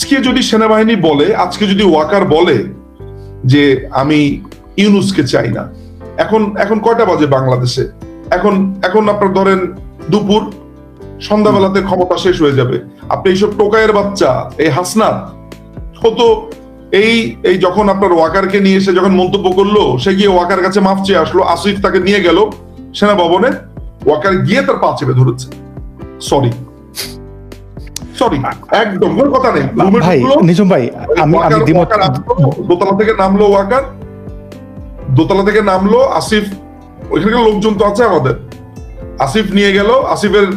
আজকে যদি সেনাবাহিনী বলে, আজকে যদি ওয়াকার বলে যে আমি ইউনূসকে চাই না, এখন কয়টা বাজে বাংলাদেশে? এখন আপনার ধরেন দুপুর, সন্ধ্যাবেলাতে ক্ষমতা শেষ হয়ে যাবে। আপনি এইসব টোকাইয়ের বাচ্চা, এই হাসনাত হতো এই যখন আপনার ওয়াকারকে নিয়ে এসে যখন মন্তব্য করলো, সে গিয়ে ওয়াকার কাছে মাফ চেয়ে আসলো, আসিফ তাকে নিয়ে গেল সেনা ভবনে, ওয়াকার গিয়ে তার পা চেপে ধরেছে, সরি একদম কোনো কথা নেই। ভাই নিজম ভাই, আমি দোতলা থেকে নামলো ওয়াকার, দোতলা থেকে নামলো আসিফ, ওইখানকার লোকজন তো আছে আমাদের, আসিফ নিয়ে গেল, আসিফের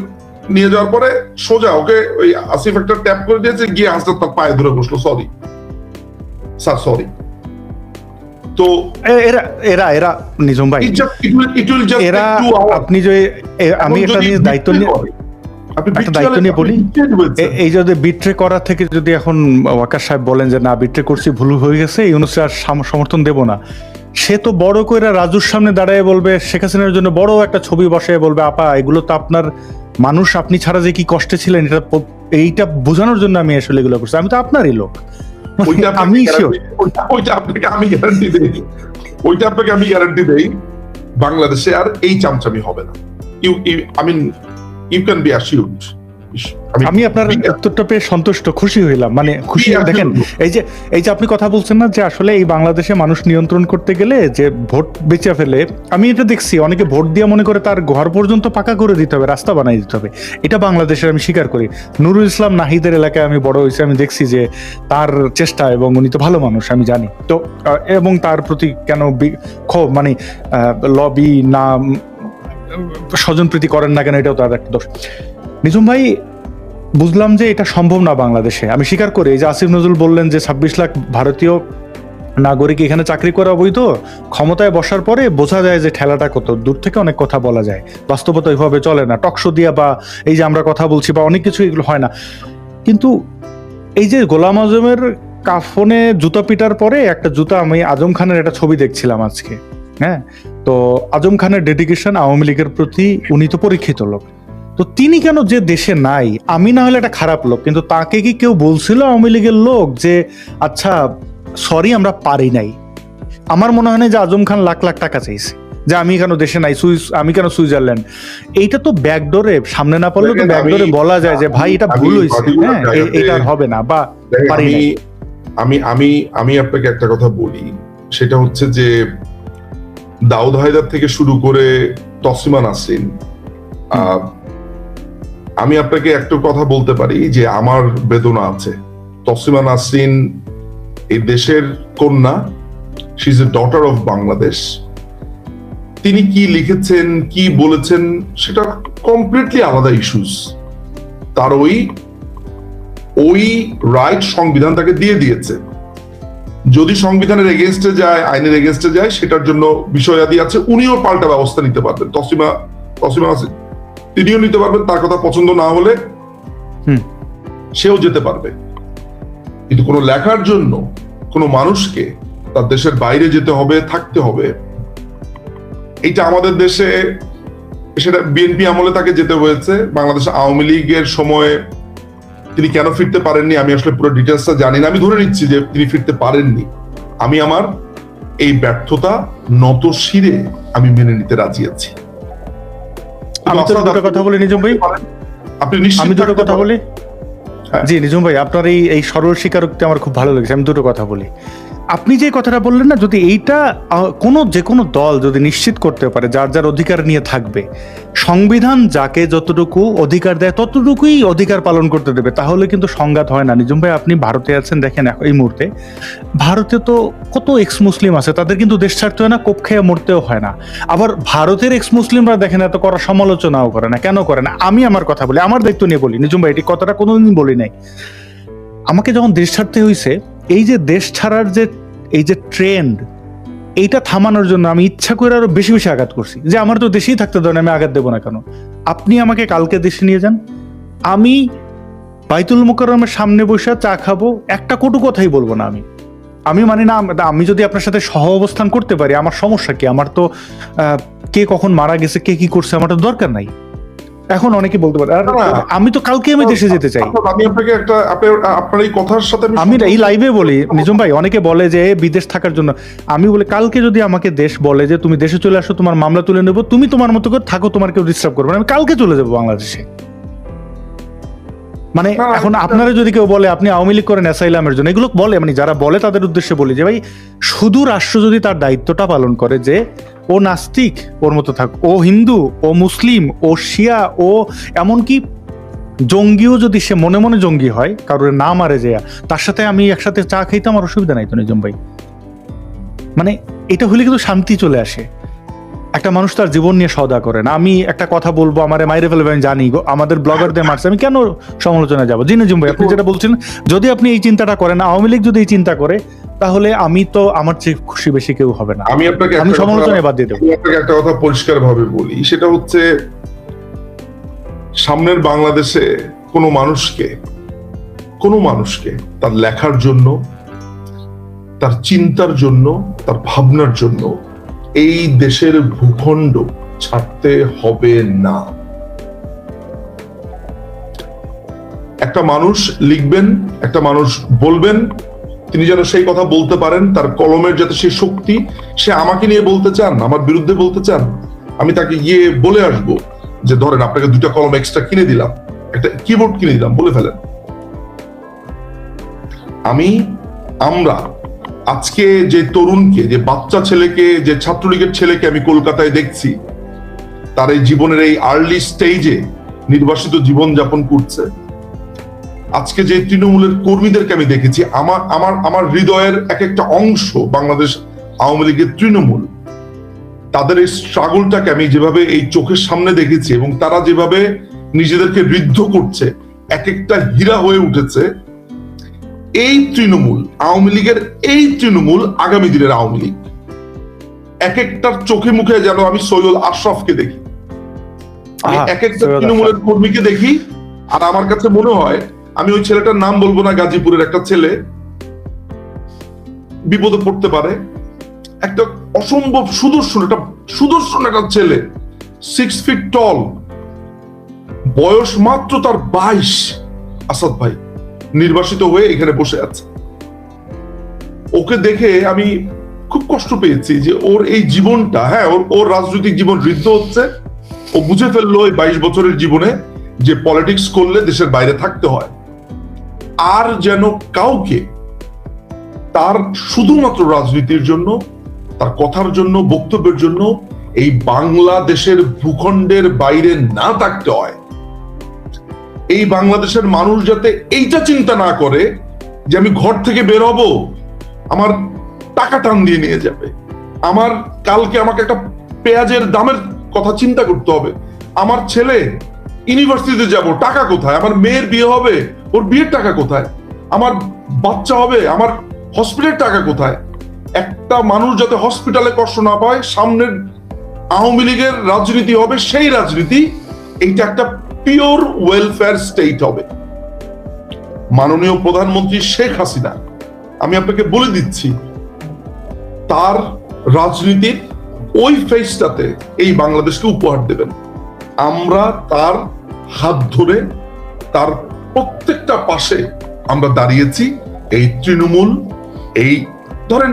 নিয়ে যাওয়ার পরে সোজা ওকে ওই আসিফ একটা ট্যাপ করে দিয়েছে, গিয়ে হাসনাত তার পায়ে ধরে বসলো, সরি স্যার সরি। তো এরা নিজম ভাই, এরা আপনি যে আমি একটা নিয়ে দায়িত্ব নিয়ে বলি, এই যদি বিট্রে করা থেকে যদি এখন ওয়াকার সাহেব বলেন যে না বিট্রে করছি, ভুল হয়ে গেছে, ইউনূসের আর সমর্থন দেব না, সে তো বড় করে রাজুর সামনে দাঁড়ায় বলবে, শেখ হাসিনার জন্য বড় একটা ছবি বসায় বলবে, আপা এগুলো তো আপনার মানুষ, আপনি ছাড়া যে কি কষ্টে ছিলেন, এইটা বোঝানোর জন্য আমি আসলে এগুলো করছি, আমি তো আপনারই লোক। আমি আপনাকে গ্যারান্টি দেই বাংলাদেশে আর এই চামচামি হবে না। You can be assured. আমি আপনার উত্তরটা পেয়ে সন্তুষ্ট, খুশি হইলাম, মানে খুশি। দেখেন এই যে আপনি কথা বলছেন না যে আসলে এই বাংলাদেশে মানুষ নিয়ন্ত্রণ করতে গেলে যে ভোট বেচে ফেলে, আমি এটা দেখছি অনেকে ভোট দিয়ে মনে করে তার ঘর পর্যন্ত পাকা করে দিতে হবে, রাস্তা বানাই দিতে হবে, এটা বাংলাদেশের আমি স্বীকার করি। নুরুল ইসলাম নাহিদের এলাকায় আমি বড় হয়েছি, আমি দেখছি যে তার চেষ্টা, এবং উনি তো ভালো মানুষ আমি জানি তো, এবং তার প্রতি কেন ক্ষোভ, মানে লবি না স্বজনপ্রীতি করেন না কেন, এটাও তার একটা দোষ। নিজম ভাই, বুঝলাম যে এটা সম্ভব না বাংলাদেশে, আমি স্বীকার করি। যে আসিফ নজরুল বললেন যে 26 লাখ ভারতীয় নাগরিক এখানে চাকরি করা বৈধ, ক্ষমতায় বসার পরে বোঝা যায় যে ঠেলাটা কত দূর, থেকে অনেক কথা বলা যায়, বাস্তবতা ওইভাবে চলে না, টকশো দিয়া বা এই যে আমরা কথা বলছি বা অনেক কিছু এগুলো হয় না। কিন্তু এই যে গোলাম আজমের কাফনে জুতা পিটার পরে একটা জুতা, আমি আজম খানের একটা ছবি দেখছিলাম আজকে, হ্যাঁ, তো আজম খানের ডেডিকেশন আওয়ামী লীগের প্রতি, উনি তো পরীক্ষিত লোক, তো তিনি কেন যে দেশে নাই? আমি না হলে একটা খারাপ লোক, কিন্তু তাকে কি কেউ বলছিল আওয়ামী লীগের লোক যে আচ্ছা সরি আমরা পারি নাই? আমার মনে হয় না যে আজম খান লাখ লাখ টাকা চাইছে যে আমি কেন দেশে নাই, আমি কেন সুইজারল্যান্ড। এইটা তো ব্যাকডোরে, সামনে না পারলে তো ব্যাকডোরে বলা যায় যে ভাই এটা ভুল হয়েছে, হ্যাঁ এটা আর হবে না, বা পারি নাই। আমি আপনাকে একটা কথা বলি, সেটা হচ্ছে যে দাউদ হায়দার থেকে শুরু করে তসলিমা নাসরিন, আমি আপনাকে একটা কথা বলতে পারি যে আমার বেদনা আছে। তসলিমা নাসরিন এই দেশের কন্যা, she is a daughter of Bangladesh. তিনি কি লিখেছেন, কি বলেছেন, সেটা কমপ্লিটলি আলাদা ইস্যুস। তার ওই রাইট সংবিধান তাকে দিয়ে দিয়েছে। যদি সংবিধানের এগেনস্টে যায়, আইনের এগেনস্টে যায়, সেটার জন্য বিষয়াদি আছে, উনিও পাল্টা ব্যবস্থা নিতে পারবেন। তসলিমা নাসরিন তিনিও নিতে পারবেন, তার কথা পছন্দ না হলে সেও যেতে পারবে। কিন্তু কোনো লেখার জন্য কোনো মানুষকে তার দেশের বাইরে যেতে হবে, থাকতে হবে, এটা আমাদের দেশে, সেটা বিএনপি আমলে তাকে যেতে হয়েছে। বাংলাদেশ আওয়ামী লীগের সময়ে তিনি কেন ফিরতে পারেননি, আমি আসলে পুরো ডিটেলসটা জানি না, আমি ধরে নিচ্ছি যে তিনি ফিরতে পারেননি। আমি আমার এই ব্যর্থতা নত শিরে আমি মেনে নিতে রাজি আছি। আমি তো দুটো কথা বলি নিজম ভাই, আমি দুটো কথা বলি। জি নিজম ভাই, আপনার এই সরল স্বীকারোক্তি আমার খুব ভালো লেগেছে। আমি দুটো কথা বলি। আপনি যে কথাটা বললেন না, যদি এইটা যে কোনো দল যদি নিশ্চিত করতে পারে যার যার অধিকার নিয়ে থাকবে, সংবিধান যাকে যতটুকু অধিকার দেয় ততটুকুই অধিকার পালন করতে দেবে, তাহলে কিন্তু সংঘাত হয় না। নিজম ভাই, আপনি ভারতে আছেন, দেখেন এই মুহূর্তে ভারতে তো কত এক্স মুসলিম আছে, তাদের কিন্তু দেশ ছাড়তে হয় না, কোপ খেয়ে মরতেও হয় না। আবার ভারতের এক্স মুসলিমরা দেখেন এত করা সমালোচনাও করে না, কেন করে না? আমি আমার কথা বলি, আমার দায়িত্ব নিয়ে বলি নিজম ভাই, এটি কথাটা কোনোদিন বলি নাই। আমাকে যখন দেশ ছাড়তে হয়েছে, এই যে দেশ ছাড়ার যে এই যে ট্রেন্ড, এইটা থামানোর জন্য আমি ইচ্ছা করে আরো বেশি বেশি আঘাত করছি, যে আমার তো দেশেই থাকতে দেন, আমি আঘাত দেবো না কেন? আপনি আমাকে কালকে দেশে নিয়ে যান, আমি বাইতুল মুকাররমের সামনে বসে চা খাবো, একটা কটু কথাই বলবো না। আমি মানি না, আমি যদি আপনার সাথে সহ অবস্থান করতে পারি, আমার সমস্যা কি? আমার তো কে কখন মারা গেছে, কে কি করছে, আমার তো দরকার নাই। এখন অনেকে বলতে পারে আমি তো কালকে আমি দেশে যেতে চাই। আমি আপনাকে আপনার এই কথার সাথে আমি এই লাইভে বলি নিজম ভাই, অনেকে বলে যে বিদেশ থাকার জন্য, আমি বলি কালকে যদি আমাকে দেশ বলে যে তুমি দেশে চলে আসো, তোমার মামলা তুলে নেবো, তুমি তোমার মতো করে থাকো, তোমার কেউ ডিস্টার্ব করবে না, আমি কালকে চলে যাবো বাংলাদেশে। মানে এখন আপনারা যদি কেউ বলে আপনি আওয়ামী লীগ করেন অ্যাসাইলামের জন্য, এগুলো বলে, মানে যারা বলে তাদের উদ্দেশ্যে বলি যে ভাই, শুধু রাষ্ট্র যদি তার দায়িত্বটা পালন করে যে ও নাস্তিক ওর মতো থাক, ও হিন্দু, ও মুসলিম, ও শিয়া, ও এমনকি জঙ্গিও যদি সে মনে মনে জঙ্গি হয়, কারোর না মারে যে, তার সাথে আমি একসাথে চা খাইতে আমার অসুবিধা নাই তো নিজম ভাই। মানে এটা হলে কিন্তু শান্তি চলে আসে। একটা মানুষ তার জীবন নিয়ে সওদা করে না। আমি একটা কথা বলবো, আমার মাইরে ফেলবে, আমি জানি আমাদের ব্লগারদের মারছে, আমি কেন সমালোচনা যাবো? জি নিজম ভাই, আপনি যেটা বলছেন, যদি আপনি এই চিন্তাটা করেন, আওয়ামী লীগ যদি এই চিন্তা করে, তাহলে আমি তো আমার চেয়ে খুশি বেশি কেউ হবে না। আমি সমালোচনায় বাদ দিয়ে দেবো। আপনাকে একটা কথা পরিষ্কার ভাবে বলি, সেটা হচ্ছে সামনের বাংলাদেশে কোনো মানুষকে তার লেখার জন্য, তার চিন্তার জন্য, তার ভাবনার জন্য এই দেশের ভূখণ্ড ছাড়তে হবে না। একটা মানুষ লিখবেন, একটা মানুষ বলবেন, তিনি যেন সেই কথা বলতে পারেন, তার কলমের যাতে সেই শক্তি, সে আমাকে নিয়ে বলতে চান, আমার বিরুদ্ধে বলতে চান, আমি তাকে গিয়ে বলে আসবো যে ধরেন আপনাকে 2টা কলম এক্সট্রা কিনে দিলাম, একটা কিবোর্ড কিনে দিলাম, বলে ফেলেন। আমরা আজকে যে তরুণকে, যে বাচ্চা ছেলেকে, যে ছাত্রলীগের ছেলেকে আমি কলকাতায় দেখছি, তার এই জীবনের এই আর্লি স্টেজে নির্বাসিত জীবন যাপন করছে, আজকে যে তৃণমূলের কর্মীদেরকে আমি দেখেছি, আমার হৃদয়ের এক একটা অংশ বাংলাদেশ আওয়ামী লীগের তৃণমূল, তাদের এই স্ট্রাগলটাকে আমি যেভাবে এই চোখের সামনে দেখেছি, এবং তারা যেভাবে নিজেদেরকে ঋদ্ধ করছে, এক একটা হীরা হয়ে উঠেছে। এই তৃণমূল, আওয়ামী লীগের এই তৃণমূল আগামী দিনের আওয়ামী লীগ। এক একটার চোখে মুখে যেন আমি সৈয়দ আশরাফকে দেখি, আমি এক একটা তৃণমূলের কর্মীকে দেখি, আর আমার কাছে মনে হয়, আমি ওই ছেলেটার নাম বলবো না, গাজীপুরের একটা ছেলে, বিপদে পড়তে পারে, একটা অসম্ভব সুদর্শন একটা ছেলে, 6 ফিট টল, বয়স মাত্র তার 22, আসাদ ভাই নির্বাসিত হয়ে এখানে বসে আছে। ওকে দেখে আমি খুব কষ্ট পেয়েছি যে ওর এই জীবনটা, হ্যাঁ ওর রাজনৈতিক জীবন ঋদ্ধ হচ্ছে, ও বুঝে ফেললো এই 22 বছরের জীবনে যে পলিটিক্স করলে দেশের বাইরে থাকতে হয়, আর যেন কাউকে তার শুধুমাত্র রাজনীতির জন্য, তার কথার জন্য, বক্তব্যের জন্য এই বাংলাদেশের ভূখণ্ডের বাইরে না থাকতে হয়। এই বাংলাদেশের মানুষ যাতে এইটা চিন্তা না করে যে আমি ঘর থেকে বের হব, আমার টাকা টান দিয়ে নিয়ে যাবে, আমার কালকে আমাকে একটা পেঁয়াজের দামের কথা চিন্তা করতে হবে, আমার ছেলে ইউনিভার্সিটিতে যাব, টাকা কোথায়, আমার মেয়ের বিয়ে হবে, ওর বিয়ের টাকা কোথায়, আমার বাচ্চা হবে, আমার হসপিটালের টাকা কোথায়। একটা মানুষ যাতে হসপিটালে কষ্ট না পায়, সামনের আওয়ামী লীগের রাজনীতি হবে সেই রাজনীতি, এইটা একটা পিওর ওয়েলফেয়ার স্টেট হবে। মাননীয় প্রধানমন্ত্রী শেখ হাসিনা, আমি আপনাকে বলে দিচ্ছি, তার রাজনীতির ওই ফেসটাতে এই বাংলাদেশকে উপহার দেবেন। আমরা তার হাত ধরে তার প্রত্যেকটা পাশে আমরা দাঁড়িয়েছি। এই তৃণমূল, এই ধরেন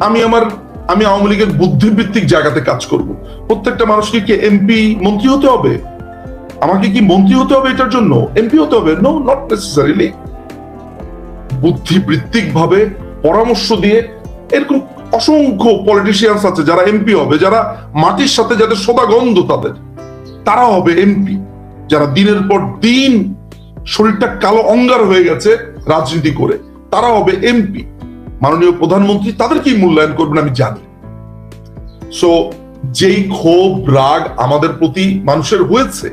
আমি আওয়ামী লীগের বুদ্ধিবৃত্তিক জায়গাতে কাজ করব। প্রত্যেকটা মানুষকে কি এমপি মন্ত্রী হতে হবে? আমাকে কি মন্ত্রী হতে হবে এটার জন্য? এমপি হতে হবে? No, not necessarily. বুদ্ধিবৃত্তিক ভাবে পরামর্শ দিয়ে, এরকম অসংখ্য পলিটিশিয়ানস আছে যারা এমপি হবে, যারা মাটির সাথে যাদের সদাগন্ধ, তারা হবে এমপি, যারা দিনের পর দিন শরীরটা কালো অঙ্গার হয়ে গেছে রাজনীতি করে, তারা হবে এমপি। মাননীয় প্রধানমন্ত্রী তাদেরকেই মূল্যায়ন করবেন আমি জানি। সো যেই ক্ষোভ রাগ আমাদের প্রতি মানুষের হয়েছে,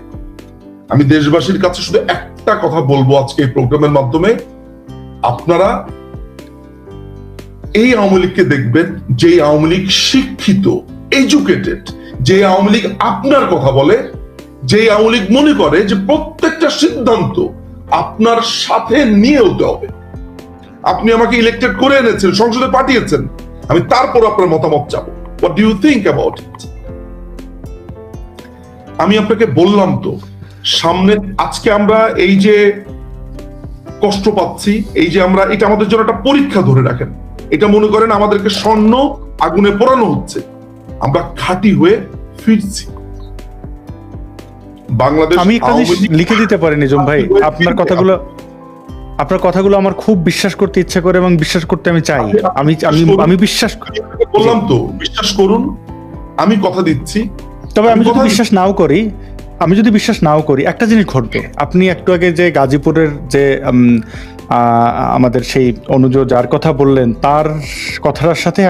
আমি দেশবাসীর কাছে শুধু একটা কথা বলবো আজকে এই প্রোগ্রামের মাধ্যমে, আপনারা এই আওয়ামী লীগকে দেখবেন, যে আওয়ামী লীগ শিক্ষিত, এডুকেটেড, যে আওয়ামী লীগ আপনার কথা বলে, যে আওয়ামী লীগ মনে করে যে প্রত্যেকটা সিদ্ধান্ত আপনার সাথে নিয়ে হতে হবে। আপনি আমাকে ইলেক্টেড করে এনেছেন, সংসদে পাঠিয়েছেন, আমি তারপর আপনার মতামত চাবো। What do you think about it? আমি আপনাকে বললাম তো সামনে আজকে আমরা এই যে কষ্ট পাচ্ছি, এই যে আমরা, এটা আমাদের জন্য একটা পরীক্ষা, ধরে রাখেন। এটা মনে করেন আমাদেরকে স্বর্ণ আগুনে পোড়ানো হচ্ছে, আমরা খাঁটি হয়ে ফিরছি। বাংলাদেশ আমি একটা জিনিস লিখে দিতে পারি নিজাম ভাই, আপনার কথাগুলো আমার খুব বিশ্বাস করতে ইচ্ছা করে এবং বিশ্বাস করতে আমি চাই। আমি বিশ্বাস বললাম তো, বিশ্বাস করুন, আমি কথা দিচ্ছি। তবে আমি যদি বিশ্বাস নাও করি একটা জিনিস ঘটবে। আপনি একটু আগে যে গাজীপুরের যে আমাদের সেই অনুজ যার কথা বললেন, তার কথাটার সাথে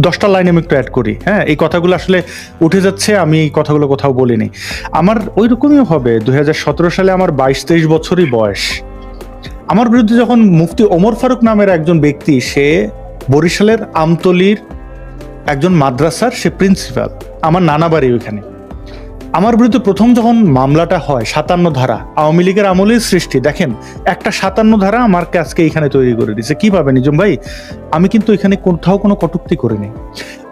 10টা লাইন আমি একটু অ্যাড করি। হ্যাঁ, এই কথাগুলো আসলে উঠে যাচ্ছে, আমি এই কথাগুলো কোথাও বলিনি। আমার ওই রকমই হবে। 2017 সালে আমার 22-23 বছরই বয়স। আমার বিরুদ্ধে যখন মুফতি ওমর ফারুক নামের একজন ব্যক্তি, সে বরিশালের আমতলির একজন মাদ্রাসার সে প্রিন্সিপাল, আমার নানা বাড়ি ওইখানে, আমার বিরুদ্ধে প্রথম যখন মামলাটা হয়, 57 ধারা, আওয়ামী লীগের আমলের সৃষ্টি। দেখেন, একটা 57 ধারা আমার কাছকে এখানে তৈরি করে দিচ্ছে। কিভাবে নিজাম ভাই? আমি কিন্তু এখানে কোথাও কোনো কটূক্তি করিনি।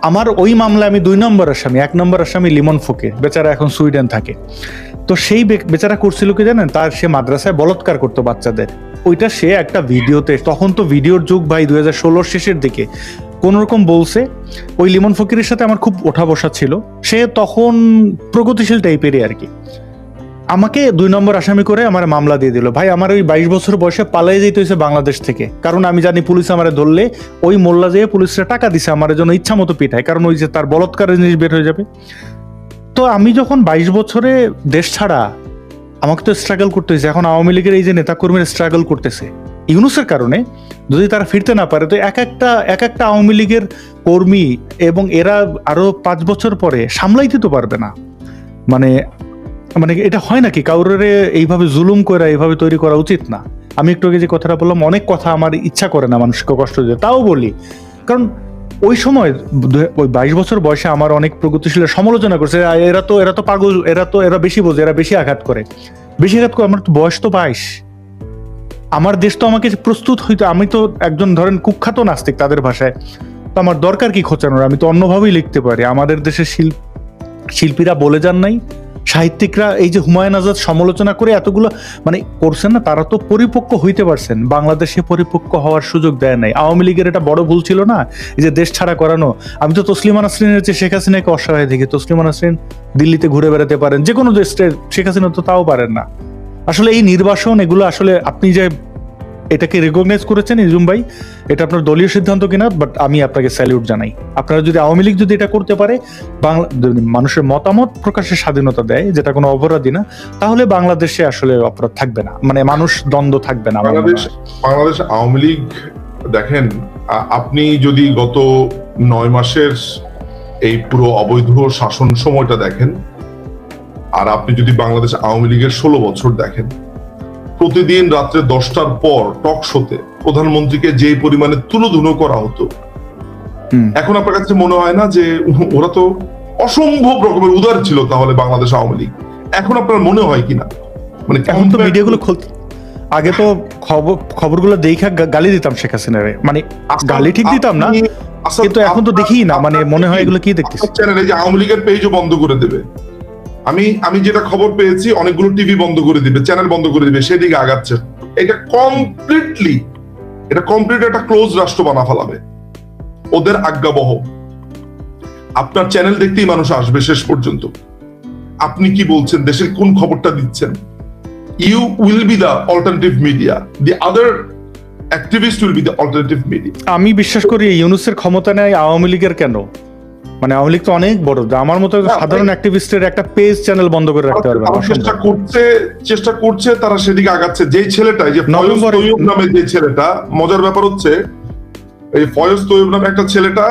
আমার ওই মামলায় আমি 2 নম্বর আসামি, 1 নম্বর আসামি লিমন ফকির, বেচারা এখন সুইডেন থাকে। তো সেই বেচারা করছিল কি জানেন, তার সে মাদ্রাসায় বলাৎকার করতো বাচ্চাদের। ওইটা সে একটা ভিডিওতে, তখন তো ভিডিওর যুগ ভাই, 2016 শেষের দিকে, কোন রকম বলছে। ওই লিমন ফকিরের সাথে আমার খুব ওঠা বসা ছিল, সে তখন প্রগতিশীল টাইপেরই আর কি। আমাকে 2 নম্বর আসামি করে আমার মামলা দিয়ে দিল। ভাই, আমার ওই 22 বছর বয়সে পালাই যেতে হয়েছে বাংলাদেশ থেকে, কারণ আমি জানি পুলিশ আমারে ধরলে ওই মোল্লা যেয়ে পুলিশরা টাকা দিছে আমার জন্য ইচ্ছা মতো পিঠায়, কারণ ওই যে তার বলৎকারের জিনিস বের হয়ে যাবে। তো আমি যখন 22 বছরে দেশ ছাড়া, আমাকে তো স্ট্রাগল করতে হয়েছে। এখন আওয়ামী লীগের এই যে নেতাকর্মীরা স্ট্রাগল করতেছে ইউনূসের কারণে, যদি তারা ফিরতে না পারে, তো এক একটা আওয়ামী লীগের কর্মী এবং এরা আরো 5 বছর পরে সামলাইতে তো পারবে না। মানে এটা হয় নাকি? কাউরে এইভাবে জুলুম করে এইভাবে তৈরি করা উচিত না। আমি একটু আগে যে কথাটা বললাম, অনেক কথা আমার ইচ্ছা করে না মানুষকে কষ্ট দিতে, তাও বলি, কারণ ওই সময় ওই 22 বছর বয়সে আমার অনেক প্রগতিশীল সমালোচনা করছে, এরা তো পাগল, এরা বেশি বোঝে, এরা বেশি আঘাত করে। আমার তো বয়স তো 22। আমার দেশ তো আমাকে প্রস্তুত হইতে, আমি তো একজন ধরেন কুখ্যাত নাস্তিক তাদের ভাষায়, তো আমার দরকার কি খোঁচানোর? আমি তো অন্যভাবেই লিখতে পারি। আমাদের দেশের শিল্পীরা বলে যান নাই, সাহিত্যিকরা এই যে হুমায়ুন আজাদ সমালোচনা করে এতগুলো করছেন না, তারা তো পরিপক্ক হইতে পারছেন। বাংলাদেশে পরিপক্ক হওয়ার সুযোগ দেয় নাই। আওয়ামী লীগের এটা বড় ভুল ছিল না, এই যে দেশ ছাড়া করানো। আমি তো তসলিমা নাসরিনের চেয়ে শেখ হাসিনাকে অসহায় দেখি। তসলিমা নাসরিন দিল্লিতে ঘুরে বেড়াতে পারেন, যে কোনো দেশে, শেখ হাসিনা তো তাও পারেন না। আসলে এই নির্বাসন, এগুলো আসলে আপনি যে এটাকে রেকগনাইজ করেছেন নিঝুম ভাই, এটা আপনার দলীয় সিদ্ধান্ত কিনা, বাট আমি আপনাকে স্যালিউট জানাই। আপনারা যদি আওয়ামী লীগ যদি এটা করতে পারে, মানুষের মতামত প্রকাশের স্বাধীনতা দেয়, যেটা কোনো অপরাধী না, তাহলে বাংলাদেশে আসলে অপরাধ থাকবে না, মানুষ দ্বন্দ্ব থাকবে না। বাংলাদেশ আওয়ামী লীগ, দেখেন, আপনি যদি গত 9 মাসের এই পুরো অবৈধ শাসন সময়টা দেখেন, আর আপনি যদি বাংলাদেশ আওয়ামী লীগের 16 বছর দেখেন, প্রতিদিন রাত্রে 10টার পর টক শোতে প্রধানমন্ত্রীকে যে পরিমাণে তুলোধুনো করা হতো, এখন আপনার কাছে মনে হয় না যে ওরা তো অসম্ভব রকমের উদার ছিল তাহলে বাংলাদেশ আওয়ামী লীগ? এখন আপনার মনে হয় কিনা? এখন তো ভিডিওগুলো খুলতে, আগে তো খবরগুলো দেখে গালি দিতাম শেখ হাসিনার, গালি ঠিক দিতাম না, কিন্তু এখন তো দেখি না, মনে হয় এগুলো কি দেখতেছি। চ্যানেলে যে আওয়ামী লীগের পেজও বন্ধ করে দেবে, আমি যেটা খবর পেয়েছি, অনেকগুলো টিভি বন্ধ করে দিবে, চ্যানেল বন্ধ করে দিবে, সেদিকে আগাচ্ছে। এটা কমপ্লিট একটা ক্লোজ রাষ্ট্র বানা ফেলাবে, ওদের আজ্ঞাবহ। আপনার চ্যানেল দেখতেই মানুষ আসবে শেষ পর্যন্ত। আপনি কি বলছেন, দেশের কোন খবরটা দিচ্ছেন, you will be the alternative media, the other activist will be the alternative media. আমি বিশ্বাস করি ইউনূসের ক্ষমতা নেই আওয়ামী লীগের কেন, আওয়ামী লীগ তো অনেক বড়, আমার মতো সাধারণ অ্যাক্টিভিস্টের একটা পেজ চ্যানেল বন্ধ করে রাখতে পারবে না। চেষ্টা করছে তারা, সেদিকে আগাচ্ছে। যেই ছেলেটা, যে ফয়েজ তৈয়ব নামে যে ছেলেটা, মজার ব্যাপার হচ্ছে এই ফয়েজ তৈয়ব নামে একটা ছেলেটা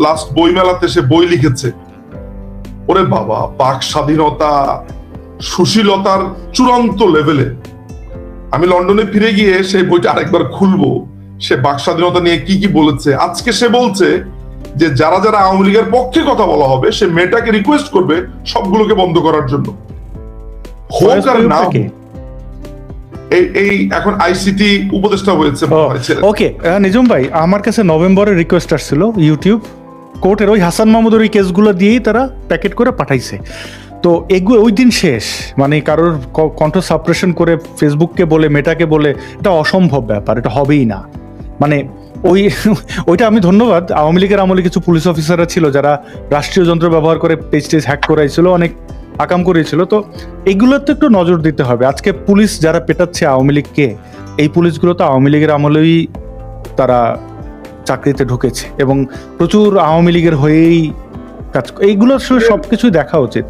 লাস্ট বইমেলাতে সে বই লিখেছে। ওরে বাবা, বাক স্বাধীনতা, সুশীলতার চূড়ান্ত লেভেলে। আমি লন্ডনে ফিরে গিয়ে সেই বইটা আরেকবার খুলবো, সে বাক স্বাধীনতা নিয়ে কি বলেছে। আজকে সে বলছে যে যারা আওয়ামী লীগের পক্ষে কথা বলা হবে, সে মেয়েটাকে রিকোয়েস্ট করবে সবগুলোকে বন্ধ করার জন্য। হোক আর না, এই এখন আইসিটি উপদেষ্টা হয়েছে। ওকে নিজাম ভাই, আমার কাছে নভেম্বরের রিকোয়েস্ট আসছিল ইউটিউব কোর্টের, ওই হাসান মাহমুদের ওই কেসগুলো দিয়েই তারা প্যাকেট করে পাঠাইছে। তো এগুলো ওই দিন শেষ, মানে কারোর কণ্ঠ সাপ্রেশন করে ফেসবুককে বলে মেটাকে বলে এটা অসম্ভব ব্যাপার, এটা হবেই না। মানে ওইটা আমি ধন্যবাদ, আওয়ামী লীগের আমলে কিছু পুলিশ অফিসাররা ছিল যারা রাষ্ট্রীয় যন্ত্র ব্যবহার করে পেজ টেজ হ্যাক করাইছিল, অনেক আকাম করেছিল। তো এইগুলোতে একটু নজর দিতে হবে। আজকে পুলিশ যারা পেটাচ্ছে আওয়ামী লীগকে, এই পুলিশগুলো তো আওয়ামী লীগের আমলেই তারা চাকরিতে ঢুকেছে এবং প্রচুর আওয়ামী লীগের হয়েই কাজ, এইগুলো আসলে সবকিছুই দেখা উচিত।